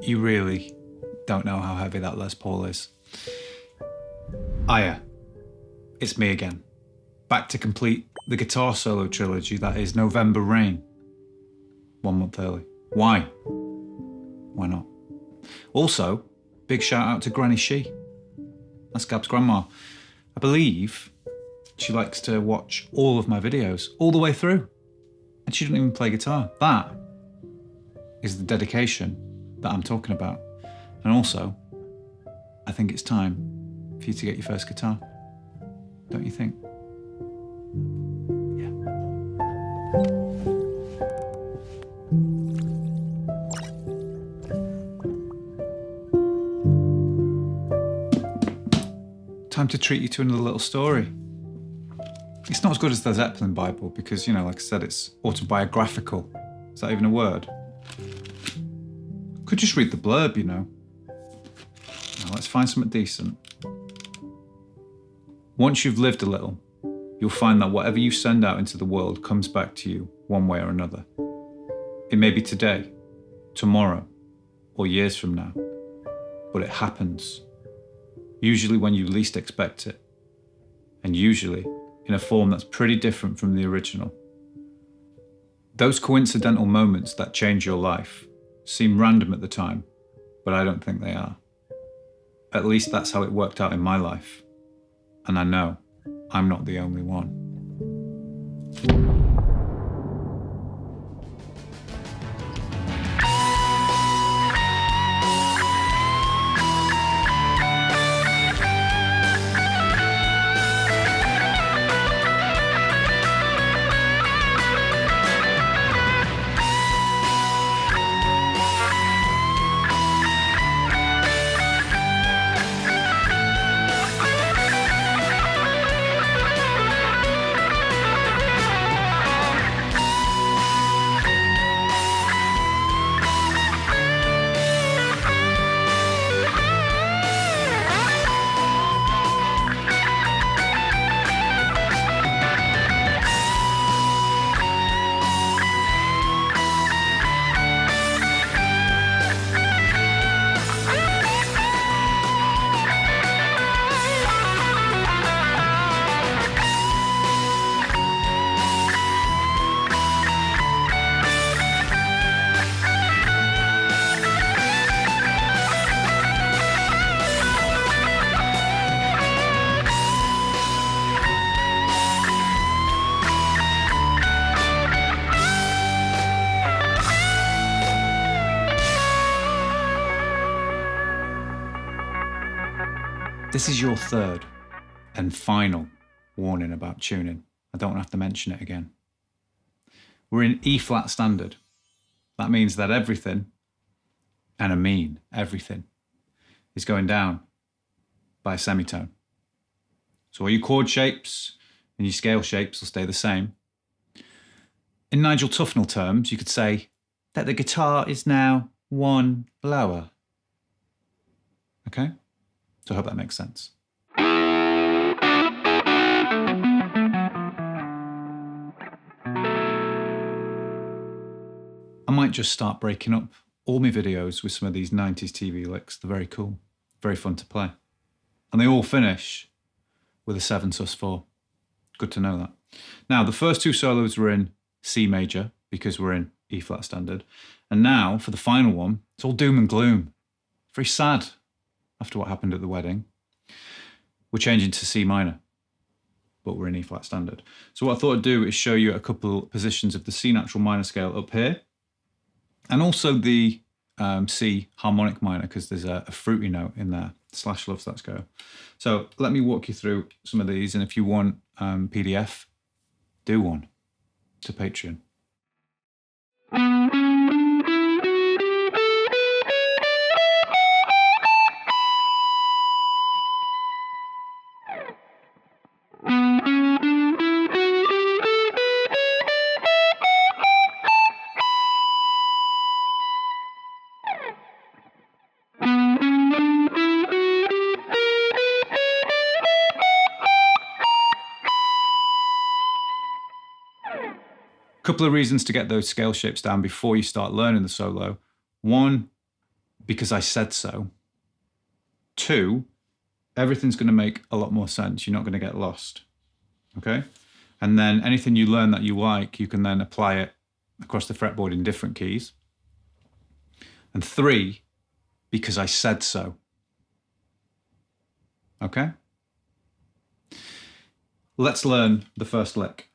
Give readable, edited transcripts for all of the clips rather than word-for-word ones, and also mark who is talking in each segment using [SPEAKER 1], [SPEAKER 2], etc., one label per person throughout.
[SPEAKER 1] You really don't know how heavy that Les Paul is. Hiya, it's me again. Back to complete the guitar solo trilogy that is November Rain. 1 month early. Why? Why not? Also, big shout out to Granny She. That's Gab's grandma. I believe she likes to watch all of my videos, all the way through. And she doesn't even play guitar. That is the dedication that I'm talking about. And also, I think it's time for you to get your first guitar. Don't you think? Yeah. Time to treat you to another little story. It's not as good as the Zeppelin Bible because, you know, like I said, it's autobiographical. Is that even a word? Could just read the blurb, you know. Now, let's find something decent. Once you've lived a little, you'll find that whatever you send out into the world comes back to you one way or another. It may be today, tomorrow, or years from now, but it happens. Usually when you least expect it, and usually in a form that's pretty different from the original. Those coincidental moments that change your life seem random at the time, but I don't think they are. At least that's how it worked out in my life. And I know I'm not the only one. This is your third and final warning about tuning. I don't have to mention it again. We're in E flat standard. That means that everything, and I mean everything, is going down by a semitone. So all your chord shapes and your scale shapes will stay the same. In Nigel Tufnell terms, you could say that the guitar is now one lower. Okay? So I hope that makes sense. I might just start breaking up all my videos with some of these 90s TV licks. They're very cool, very fun to play. And they all finish with a 7 sus4. Good to know that. Now, the first two solos were in C major because we're in E flat standard. And now, for the final one, it's all doom and gloom. Very sad after what happened at the wedding. We're changing to C minor, but we're in E flat standard. So what I thought I'd do is show you a couple positions of the C natural minor scale up here, and also the C harmonic minor, because there's a fruity note in there. Slash loves that scale. So let me walk you through some of these, and if you want PDF, do one to Patreon. Couple of reasons to get those scale shapes down before you start learning the solo. One, because I said so. 2, everything's going to make a lot more sense. You're not going to get lost. Okay? And then anything you learn that you like, you can then apply it across the fretboard in different keys. And 3, because I said so. Okay? Let's learn the first lick.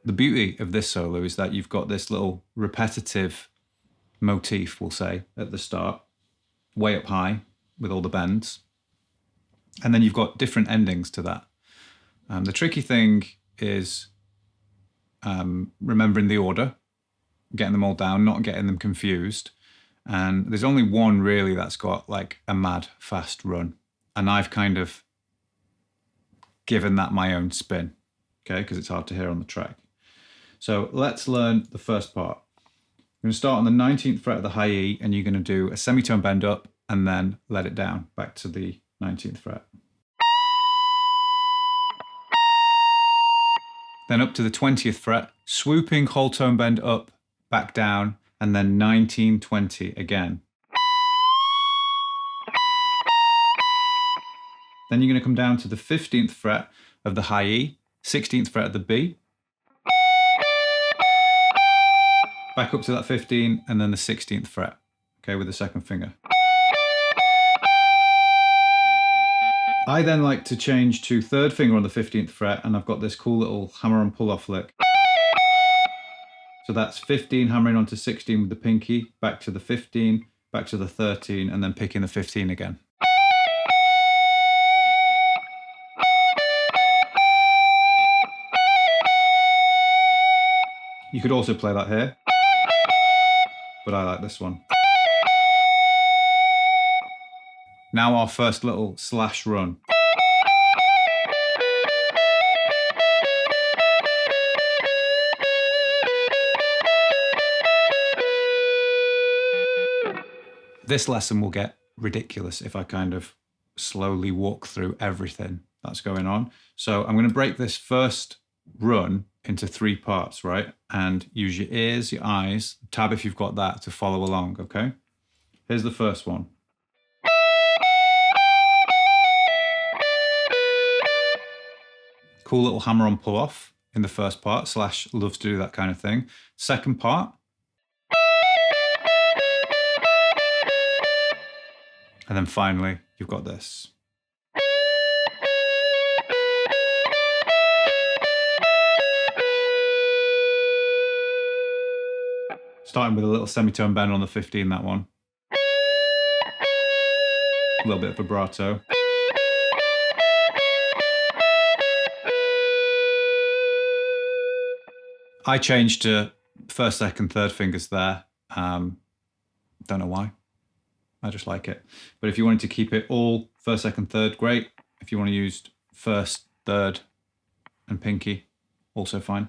[SPEAKER 1] The beauty of this solo is that you've got this little repetitive motif, we'll say, at the start, way up high with all the bends. And then you've got different endings to that. The tricky thing is remembering the order, getting them all down, not getting them confused. And there's only one really that's got like a mad fast run. And I've kind of given that my own spin, okay, because it's hard to hear on the track. So let's learn the first part. You're going to start on the 19th fret of the high E, and you're going to do a semitone bend up and then let it down back to the 19th fret. Then up to the 20th fret, swooping whole tone bend up, back down, and then 19, 20 again. Then you're going to come down to the 15th fret of the high E, 16th fret of the B, back up to that 15, and then the 16th fret, okay, with the second finger. I then like to change to third finger on the 15th fret, and I've got this cool little hammer and pull off lick. So that's 15 hammering onto 16 with the pinky, back to the 15, back to the 13, and then picking the 15 again. You could also play that here, but I like this one. Now our first little slash run. This lesson will get ridiculous if I kind of slowly walk through everything that's going on. So I'm going to break this first run into 3 parts, right? And use your ears, your eyes, tab if you've got that, to follow along, okay? Here's the first one. Cool little hammer on pull off in the first part. Slash loves to do that kind of thing. Second part. And then finally, you've got this. Starting with a little semitone bend on the 15, that one. A little bit of vibrato. I changed to first, second, third fingers there. Don't know why. I just like it. But if you wanted to keep it all first, second, third, great. If you want to use first, third, and pinky, also fine.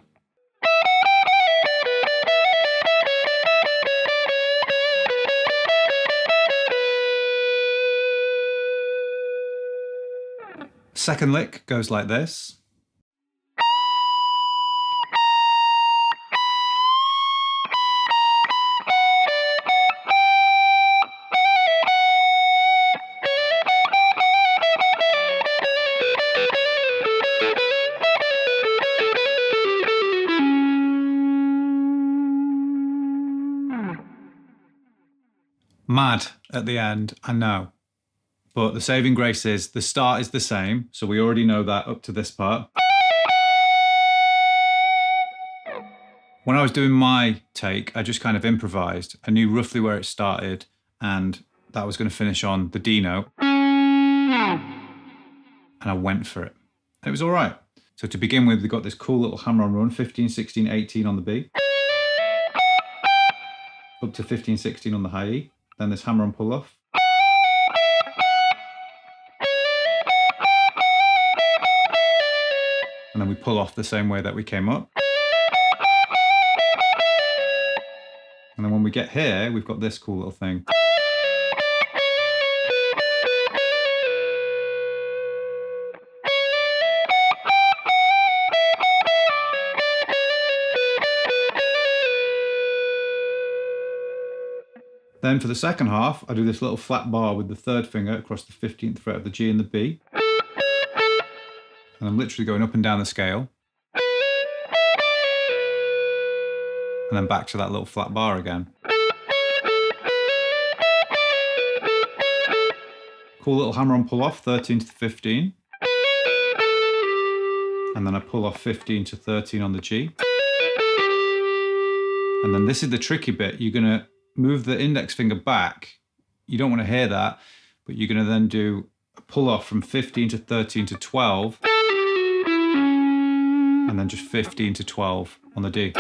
[SPEAKER 1] Second lick goes like this. Mad at the end, I know. But the saving grace is the start is the same, so we already know that up to this part. When I was doing my take, I just kind of improvised. I knew roughly where it started, and that was going to finish on the D note. And I went for it. And it was all right. So to begin with, we got this cool little hammer-on run, 15, 16, 18 on the B. Up to 15, 16 on the high E. Then this hammer-on pull-off. And then we pull off the same way that we came up. And then when we get here, we've got this cool little thing. Then for the second half, I do this little flat bar with the third finger across the 15th fret of the G and the B. And I'm literally going up and down the scale. And then back to that little flat bar again. Cool little hammer-on pull-off, 13 to 15. And then I pull off 15 to 13 on the G. And then this is the tricky bit. You're going to move the index finger back. You don't want to hear that, but you're going to then do a pull-off from 15 to 13 to 12. And then just 15 to 12 on the D.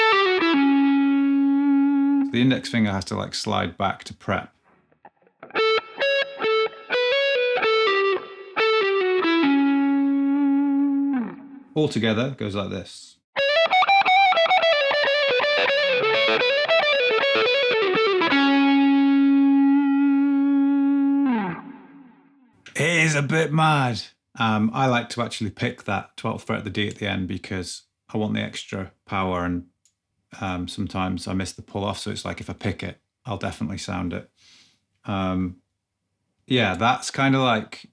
[SPEAKER 1] The index finger has to like slide back to prep. All together goes like this. It is a bit mad. I like to actually pick that 12th fret of the D at the end because I want the extra power, and sometimes I miss the pull off, so it's like if I pick it, I'll definitely sound it. Yeah, that's kind of like,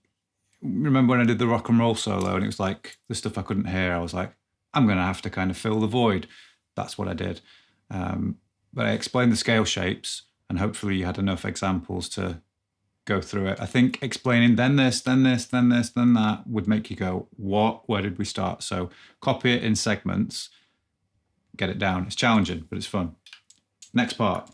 [SPEAKER 1] remember when I did the rock and roll solo and it was like the stuff I couldn't hear, I was like, I'm going to have to kind of fill the void. That's what I did. But I explained the scale shapes, and hopefully you had enough examples to go through it. I think explaining then this, then this, then this, then that would make you go, what? Where did we start? So copy it in segments, get it down. It's challenging, but it's fun. Next part.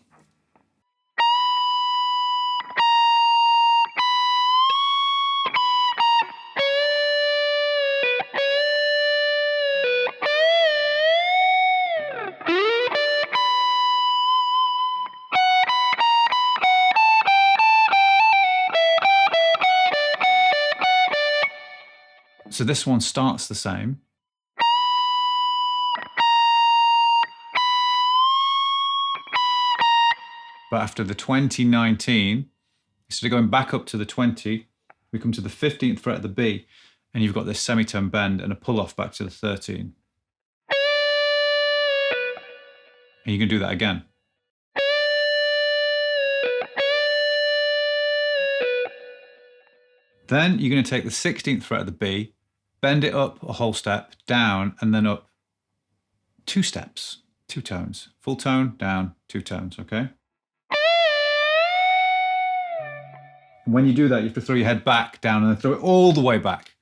[SPEAKER 1] So this one starts the same. But after the 2019, instead of going back up to the 20, we come to the 15th fret of the B, and you've got this semitone bend and a pull off back to the 13. And you can do that again. Then you're going to take the 16th fret of the B, bend it up a whole step, down, and then up 2 steps, 2 tones. Full tone, down, 2 tones, okay? And when you do that, you have to throw your head back, down, and then throw it all the way back,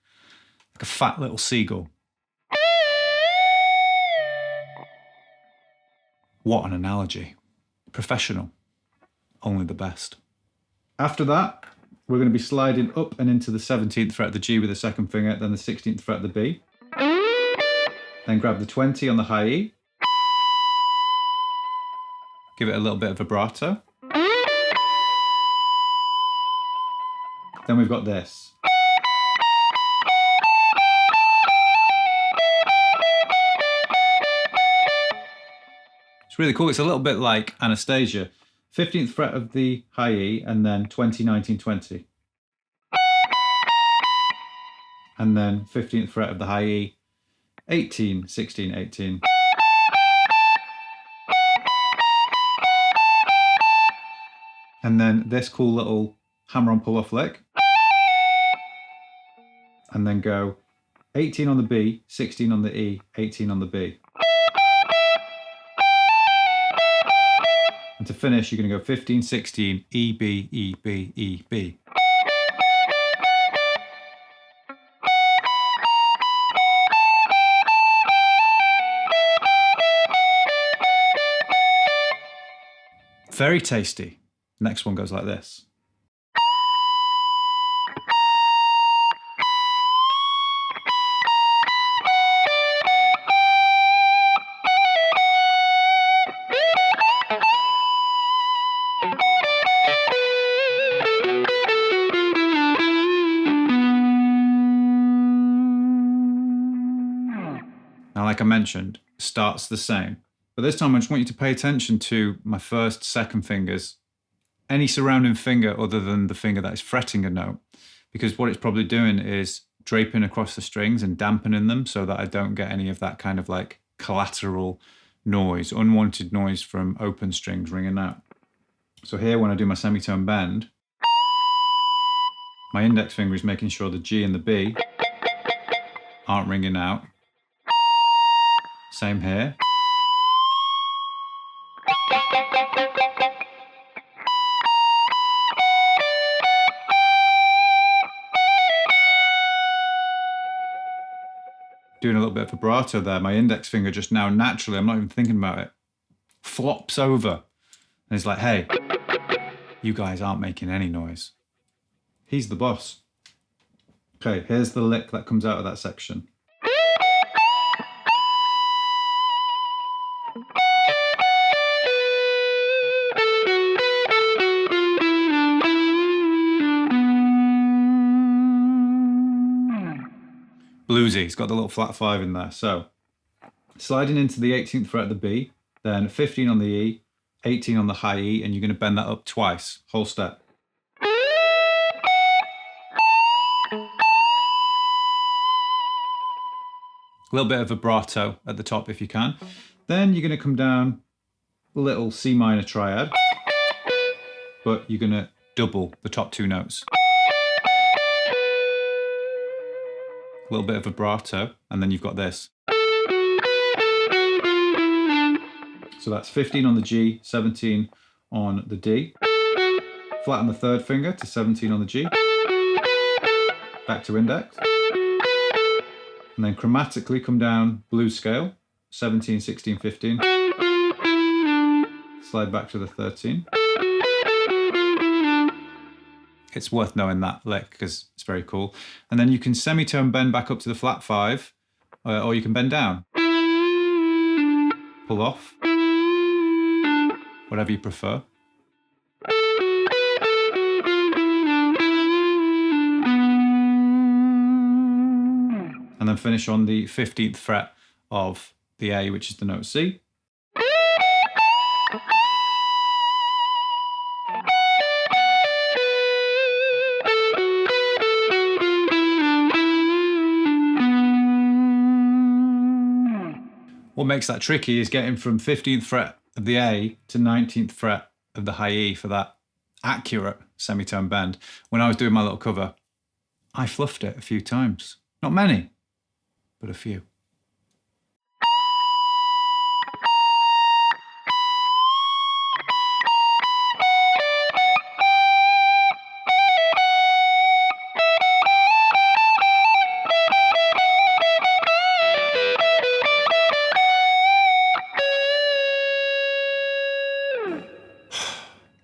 [SPEAKER 1] like a fat little seagull. What an analogy. Professional. Only the best. After that, we're going to be sliding up and into the 17th fret of the G with the second finger, then the 16th fret of the B. Then grab the 20 on the high E. Give it a little bit of vibrato. Then we've got this. It's really cool. It's a little bit like Anastasia. 15th fret of the high E, and then 20, 19, 20. And then 15th fret of the high E, 18, 16, 18. And then this cool little hammer-on pull-off lick. And then go 18 on the B, 16 on the E, 18 on the B. And to finish, you're going to go 15, 16, E, B, E, B, E, B. Very tasty. Next one goes like this. like I mentioned, starts the same. But this time I just want you to pay attention to my first, second fingers, any surrounding finger other than the finger that is fretting a note, because what it's probably doing is draping across the strings and dampening them so that I don't get any of that kind of like collateral noise, unwanted noise from open strings ringing out. So here when I do my semitone bend, my index finger is making sure the G and the B aren't ringing out. Same here. Doing a little bit of vibrato there. My index finger just now naturally, I'm not even thinking about it, flops over. And it's like, hey, you guys aren't making any noise. He's the boss. Okay, here's the lick that comes out of that section. Bluesy, it's got the little flat 5 in there. So, sliding into the 18th fret of the B, then 15 on the E, 18 on the high E, and you're going to bend that up twice, whole step. A little bit of vibrato at the top if you can. Then you're going to come down a little C minor triad, but you're going to double the top 2 notes. A little bit of vibrato, and then you've got this. So that's 15 on the G, 17 on the D. Flatten the third finger to 17 on the G. Back to index. And then chromatically come down blues scale, 17, 16, 15. Slide back to the 13. It's worth knowing that lick because it's very cool. And then you can semitone bend back up to the flat 5, or you can bend down. Pull off. Whatever you prefer. And then finish on the 15th fret of the A, which is the note C. What makes that tricky is getting from 15th fret of the A to 19th fret of the high E for that accurate semitone bend. When I was doing my little cover, I fluffed it a few times. Not many, but a few.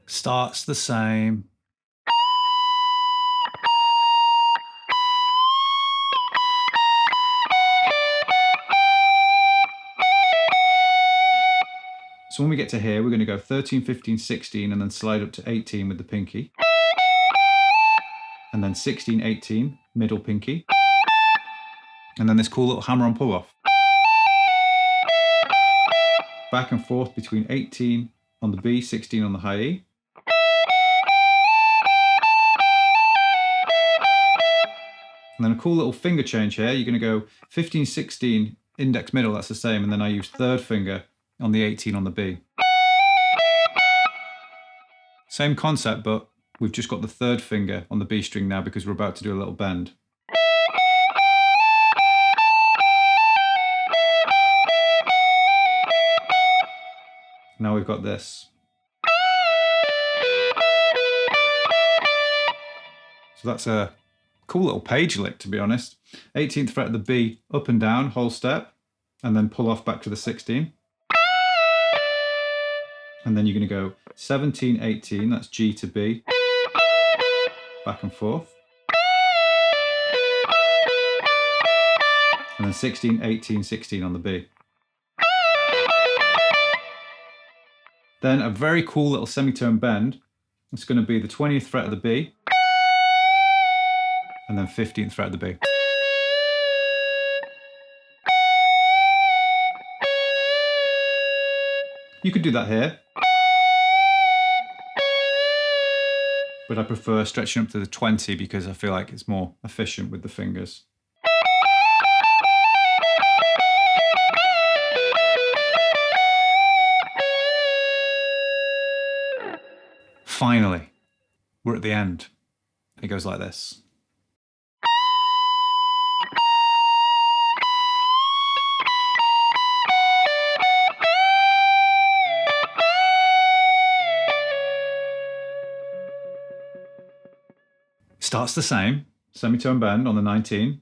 [SPEAKER 1] Starts the same. So when we get to here, we're going to go 13, 15, 16, and then slide up to 18 with the pinky. And then 16, 18, middle pinky. And then this cool little hammer-on pull-off. Back and forth between 18 on the B, 16 on the high E. And then a cool little finger change here. You're going to go 15, 16, index middle, that's the same. And then I use third finger on the 18 on the B. Same concept, but we've just got the third finger on the B string now because we're about to do a little bend. Now we've got this. So that's a cool little page lick, to be honest. 18th fret of the B, up and down, whole step, and then pull off back to the 16. And then you're going to go 17, 18, that's G to B, back and forth. And then 16, 18, 16 on the B. Then a very cool little semitone bend. It's going to be the 20th fret of the B, and then 15th fret of the B. You could do that here, but I prefer stretching up to the 20 because I feel like it's more efficient with the fingers. Finally, we're at the end. It goes like this. Starts the same, semitone bend on the 19.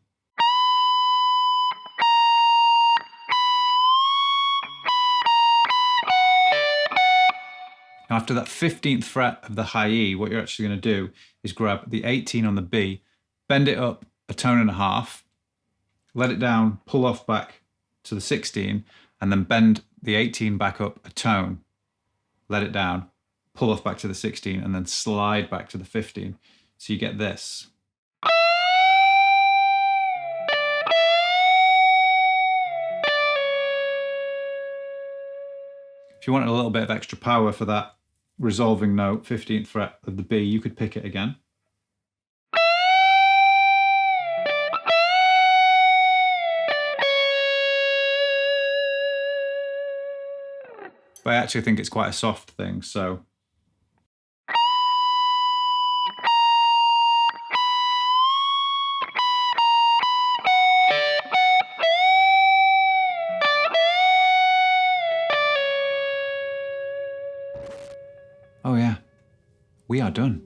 [SPEAKER 1] Now after that 15th fret of the high E, what you're actually going to do is grab the 18 on the B, bend it up a tone and a half, let it down, pull off back to the 16, and then bend the 18 back up a tone, let it down, pull off back to the 16, and then slide back to the 15. So you get this. If you wanted a little bit of extra power for that resolving note, 15th fret of the B, you could pick it again. But I actually think it's quite a soft thing, so. Oh yeah, we are done.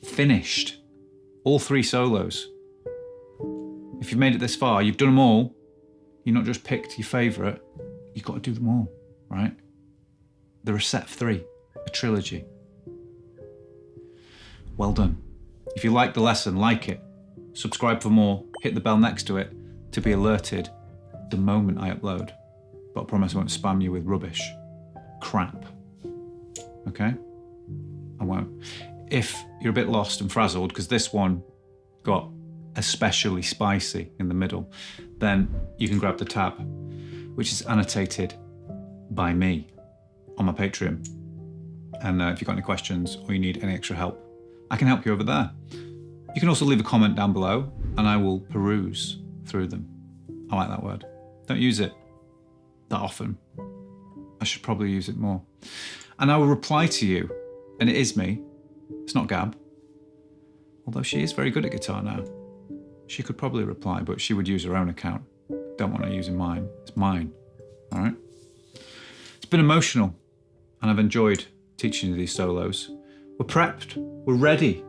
[SPEAKER 1] Finished. All 3 solos. If you've made it this far, you've done them all. You've not just picked your favourite, you've got to do them all, right? They're a set of 3, a trilogy. Well done. If you like the lesson, like it. Subscribe for more, hit the bell next to it to be alerted the moment I upload. But I promise I won't spam you with rubbish. Crap. Okay? I won't. If you're a bit lost and frazzled, because this one got especially spicy in the middle, then you can grab the tab, which is annotated by me on my Patreon. And if you've got any questions or you need any extra help, I can help you over there. You can also leave a comment down below and I will peruse through them. I like that word. Don't use it that often. I should probably use it more. And I will reply to you. And it is me. It's not Gab. Although she is very good at guitar now. She could probably reply, but she would use her own account. Don't want her using mine. It's mine. All right? It's been emotional, and I've enjoyed teaching you these solos. We're prepped. We're ready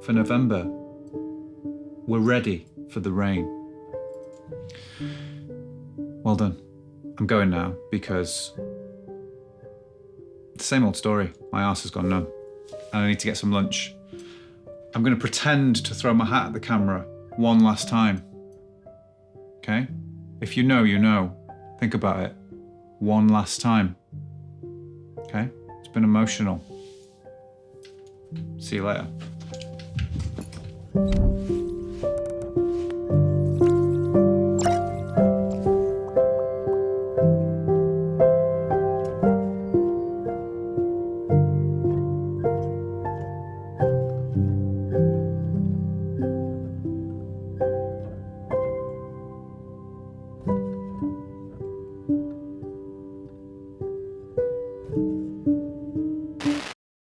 [SPEAKER 1] for November. We're ready for the rain. Well done. I'm going now because the same old story. My arse has gone numb and I need to get some lunch. I'm going to pretend to throw my hat at the camera one last time. Okay? If you know, you know. Think about it. One last time. Okay? It's been emotional. See you later.